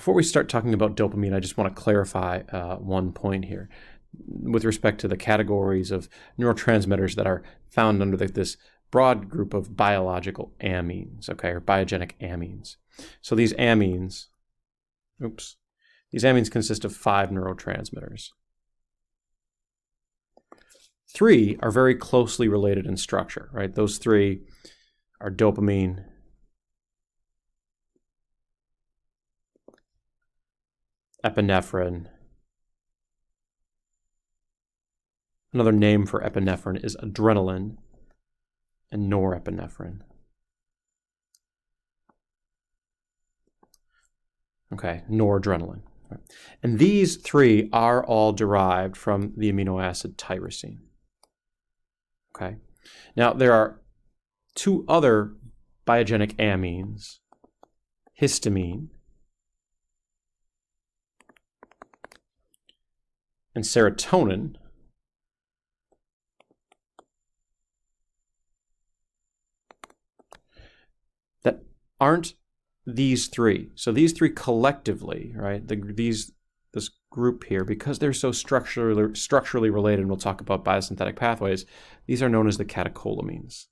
Before we start talking about dopamine, I just want to clarify one point here with respect to the categories of neurotransmitters that are found under this broad group of biological amines, okay, or biogenic amines. So these amines consist of 5 neurotransmitters. 3 are very closely related in structure, right? Those 3 are dopamine, epinephrine. Another name for epinephrine is adrenaline, and norepinephrine. Okay, noradrenaline. Right. And these 3 are all derived from the amino acid tyrosine. Okay. Now, there are 2 other biogenic amines, histamine and serotonin, that aren't these 3. So these 3 collectively, right, this group here, because they're so structurally related, and we'll talk about biosynthetic pathways, these are known as the catecholamines.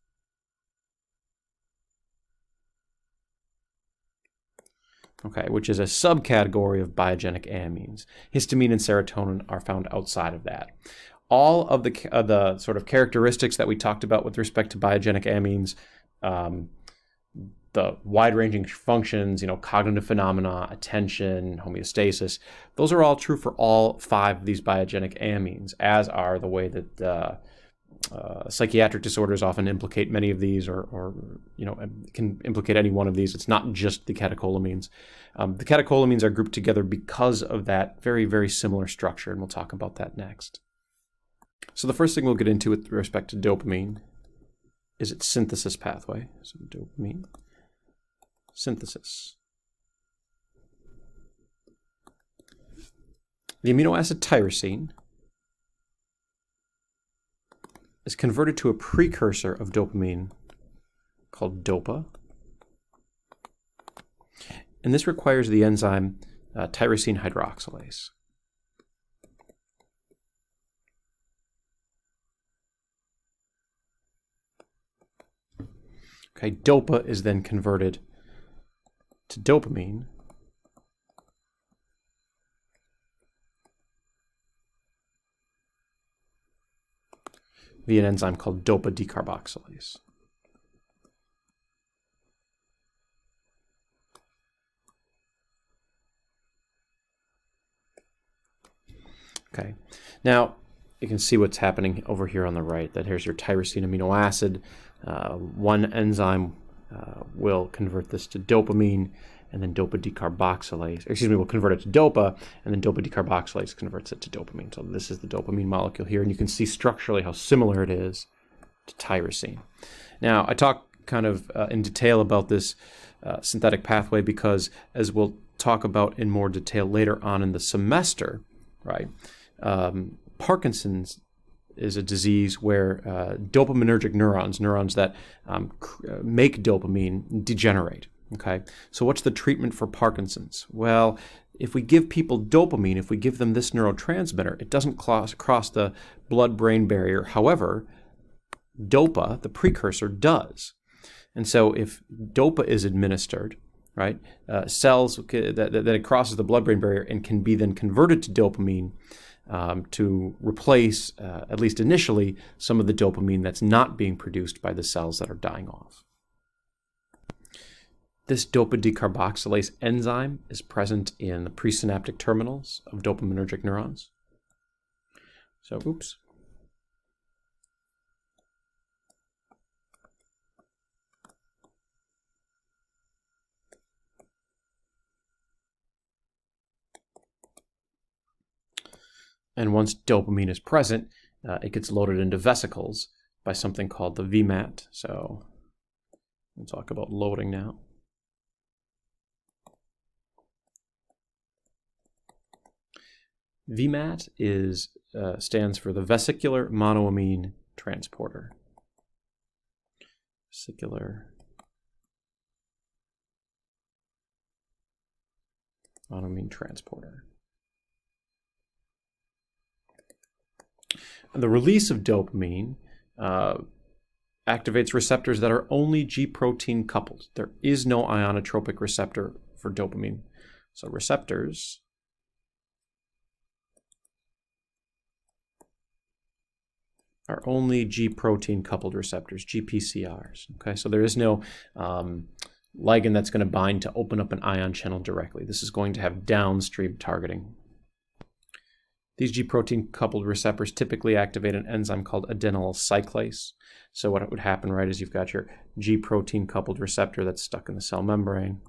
Okay, which is a subcategory of biogenic amines. Histamine and serotonin are found outside of that. All of the sort of characteristics that we talked about with respect to biogenic amines, the wide-ranging functions, cognitive phenomena, attention, homeostasis, those are all true for all 5 of these biogenic amines, as are the way that psychiatric disorders often implicate many of these, or can implicate any one of these. It's not just the catecholamines. The catecholamines are grouped together because of that very, very similar structure, and we'll talk about that next. So the first thing we'll get into with respect to dopamine is its synthesis pathway. So dopamine synthesis. The amino acid tyrosine is converted to a precursor of dopamine called DOPA. And this requires the enzyme tyrosine hydroxylase. Okay, DOPA is then converted to dopamine via an enzyme called DOPA decarboxylase. Okay, now you can see what's happening over here on the right, that here's your tyrosine amino acid. One enzyme will convert this to dopamine, and then DOPA decarboxylase, will convert it to DOPA, and then DOPA decarboxylase converts it to dopamine. So this is the dopamine molecule here, and you can see structurally how similar it is to tyrosine. Now, I talk kind of in detail about this synthetic pathway because, as we'll talk about in more detail later on in the semester, right, Parkinson's is a disease where dopaminergic neurons that make dopamine, degenerate. Okay, so what's the treatment for Parkinson's? Well, if we give people dopamine, if we give them this neurotransmitter, it doesn't cross the blood-brain barrier. However, DOPA, the precursor, does. And so if DOPA is administered, right, cells that it crosses the blood-brain barrier and can be then converted to dopamine to replace, at least initially, some of the dopamine that's not being produced by the cells that are dying off. This DOPA decarboxylase enzyme is present in the presynaptic terminals of dopaminergic neurons. So, and once dopamine is present, it gets loaded into vesicles by something called the VMAT. So we'll talk about loading now. VMAT stands for the vesicular monoamine transporter. Vesicular monoamine transporter. And the release of dopamine activates receptors that are only G protein coupled. There is no ionotropic receptor for dopamine. So receptors are only G protein coupled receptors, GPCRs. Okay, so there is no ligand that's going to bind to open up an ion channel directly. This is going to have downstream targeting. These G protein coupled receptors typically activate an enzyme called adenylyl cyclase. So what would happen, right, is you've got your G protein coupled receptor that's stuck in the cell membrane.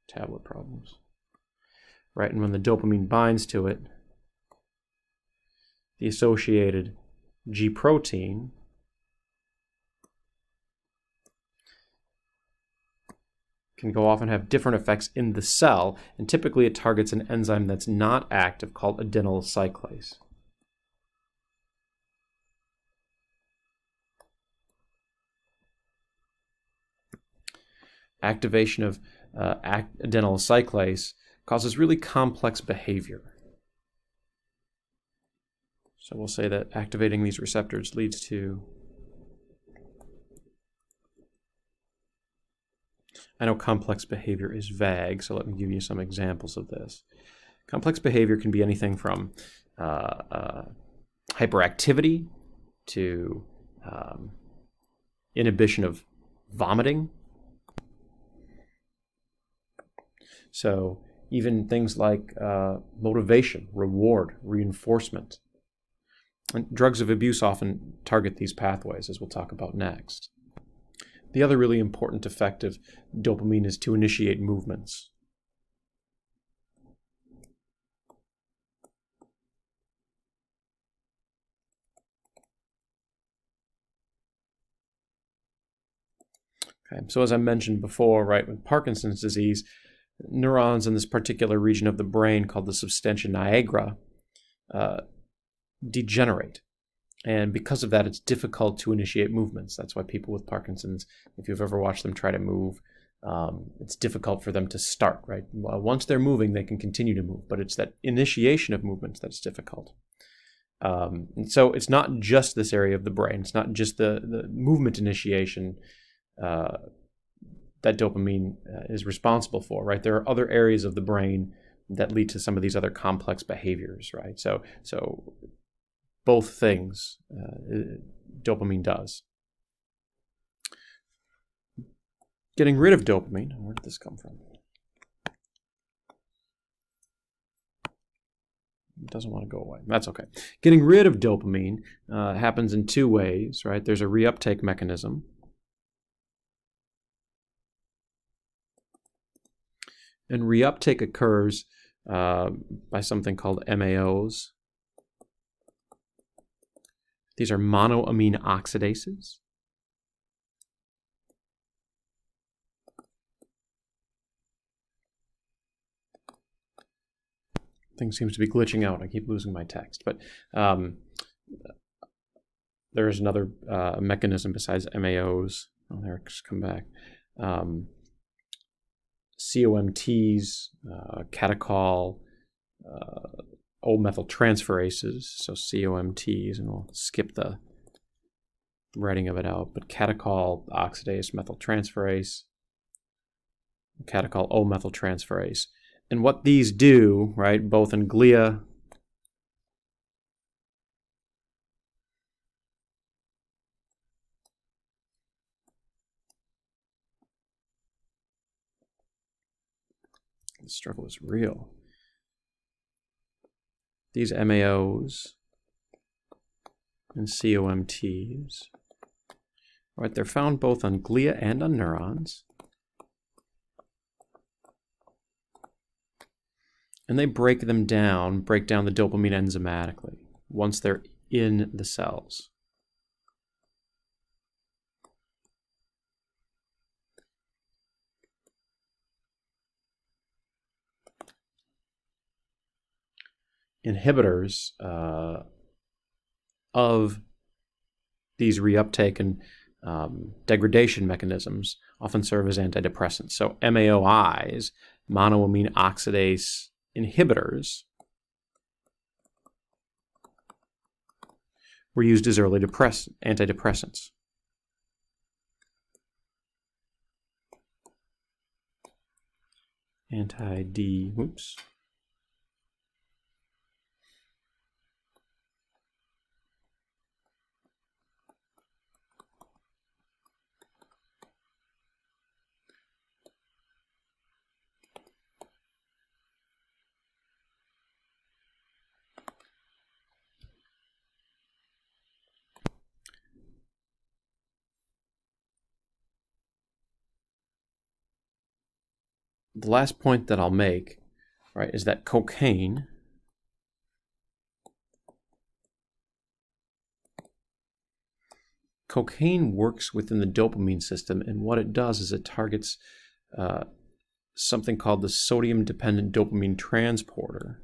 Tablet problems. Right, and when the dopamine binds to it, the associated G protein can go off and have different effects in the cell, and typically it targets an enzyme that's not active called adenylyl cyclase. Activation of adenylyl cyclase causes really complex behavior. So we'll say that activating these receptors leads to, I know complex behavior is vague, so let me give you some examples of this. Complex behavior can be anything from hyperactivity to inhibition of vomiting. So even things like motivation, reward, reinforcement. And drugs of abuse often target these pathways, as we'll talk about next. The other really important effect of dopamine is to initiate movements. Okay, so as I mentioned before, right, with Parkinson's disease, neurons in this particular region of the brain called the substantia nigra degenerate. And because of that, it's difficult to initiate movements. That's why people with Parkinson's, if you've ever watched them try to move, it's difficult for them to start, right? Once they're moving, they can continue to move, but it's that initiation of movements that's difficult. And so it's not just this area of the brain. It's not just the movement initiation that dopamine is responsible for, right? There are other areas of the brain that lead to some of these other complex behaviors, right? So both things dopamine does. Getting rid of dopamine, where did this come from? It doesn't want to go away. That's okay. Getting rid of dopamine happens in two ways, right? There's a reuptake mechanism. And reuptake occurs by something called MAOs. These are monoamine oxidases. Thing seems to be glitching out. I keep losing my text. But there is another mechanism besides MAOs. Oh, there it's come back. COMTs, catechol, O-methyltransferases, so COMTs, and we'll skip the writing of it out, but catechol oxidase methyltransferase, catechol O-methyltransferase. And what these do, right, both in glia the struggle is real. These MAOs and COMTs, right, they're found both on glia and on neurons. And they break down the dopamine enzymatically once they're in the cells. inhibitors of these reuptake and degradation mechanisms often serve as antidepressants. So MAOIs, monoamine oxidase inhibitors, were used as early antidepressants. Oops. The last point that I'll make, right, is that cocaine works within the dopamine system, and what it does is it targets something called the sodium-dependent dopamine transporter.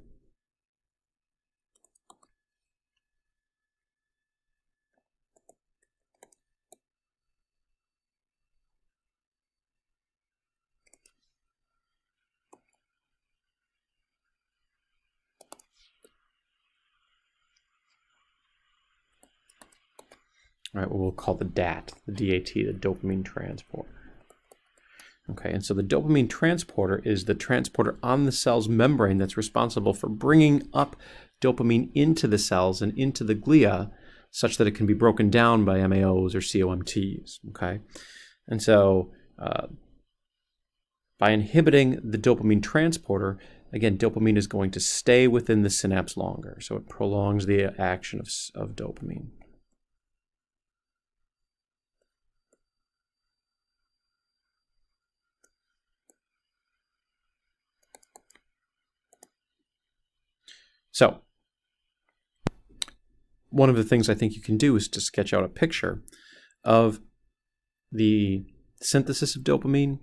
Right, what we'll call the DAT, the dopamine transporter. Okay, and so the dopamine transporter is the transporter on the cell's membrane that's responsible for bringing up dopamine into the cells and into the glia such that it can be broken down by MAOs or COMTs, okay? And so by inhibiting the dopamine transporter, again, dopamine is going to stay within the synapse longer, so it prolongs the action of dopamine. So, one of the things I think you can do is to sketch out a picture of the synthesis of dopamine,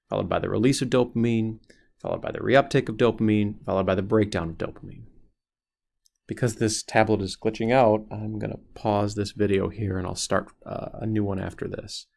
followed by the release of dopamine, followed by the reuptake of dopamine, followed by the breakdown of dopamine. Because this tablet is glitching out, I'm going to pause this video here and I'll start a new one after this.